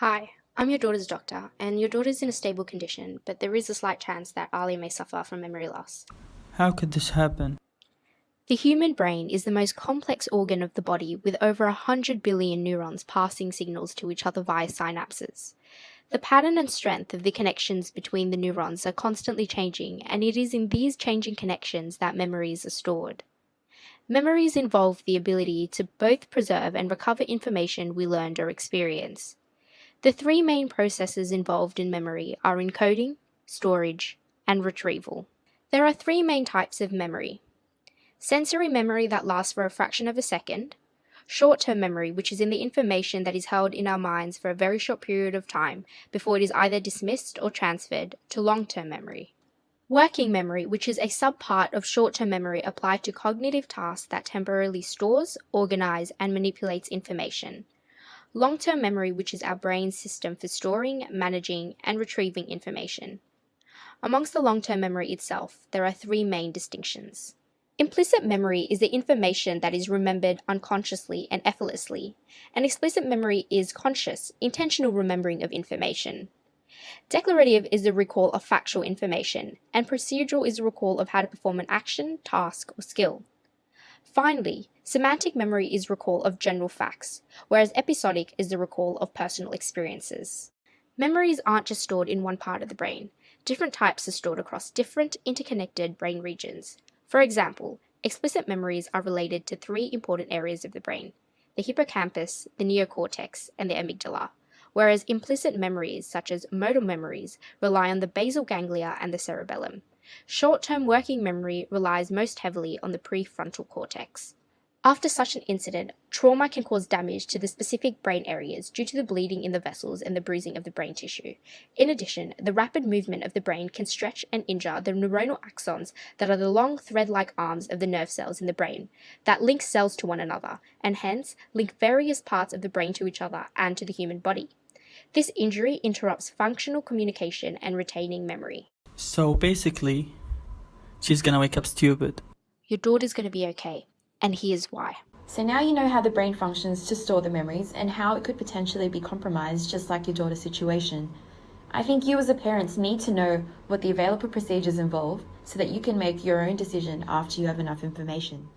Hi, I'm your daughter's doctor, and your daughter's in a stable condition, but there is a slight chance that Ali may suffer from memory loss. How could this happen? The human brain is the most complex organ of the body with over 100 billion neurons passing signals to each other via synapses. The pattern and strength of the connections between the neurons are constantly changing, and it is in these changing connections that memories are stored. Memories involve the ability to both preserve and recover information we learned or experienced. The three main processes involved in memory are encoding, storage, and retrieval. There are three main types of memory: sensory memory that lasts for a fraction of a second, short-term memory, which is in the information that is held in our minds for a very short period of time before it is either dismissed or transferred to long-term memory. Working memory, which is a subpart of short-term memory applied to cognitive tasks that temporarily stores, organizes, and manipulates information. Long-term memory, which is our brain's system for storing, managing, and retrieving information. Amongst the long-term memory itself, there are three main distinctions. Implicit memory is the information that is remembered unconsciously and effortlessly, and explicit memory is conscious, intentional remembering of information. Declarative is the recall of factual information, and procedural is the recall of how to perform an action, task, or skill. Finally, semantic memory is recall of general facts, whereas episodic is the recall of personal experiences. Memories aren't just stored in one part of the brain. Different types are stored across different interconnected brain regions. For example, explicit memories are related to three important areas of the brain: the hippocampus, the neocortex, and the amygdala, whereas implicit memories, such as motor memories, rely on the basal ganglia and the cerebellum. Short-term working memory relies most heavily on the prefrontal cortex. After such an incident, trauma can cause damage to the specific brain areas due to the bleeding in the vessels and the bruising of the brain tissue. In addition, the rapid movement of the brain can stretch and injure the neuronal axons that are the long thread-like arms of the nerve cells in the brain that link cells to one another, and hence link various parts of the brain to each other and to the human body. This injury interrupts functional communication and retaining memory. So basically, she's gonna wake up stupid. Your daughter's going to be okay, and here's why. So now you know how the brain functions to store the memories and how it could potentially be compromised, just like your daughter's situation. I think you as a parent need to know what the available procedures involve so that you can make your own decision after you have enough information.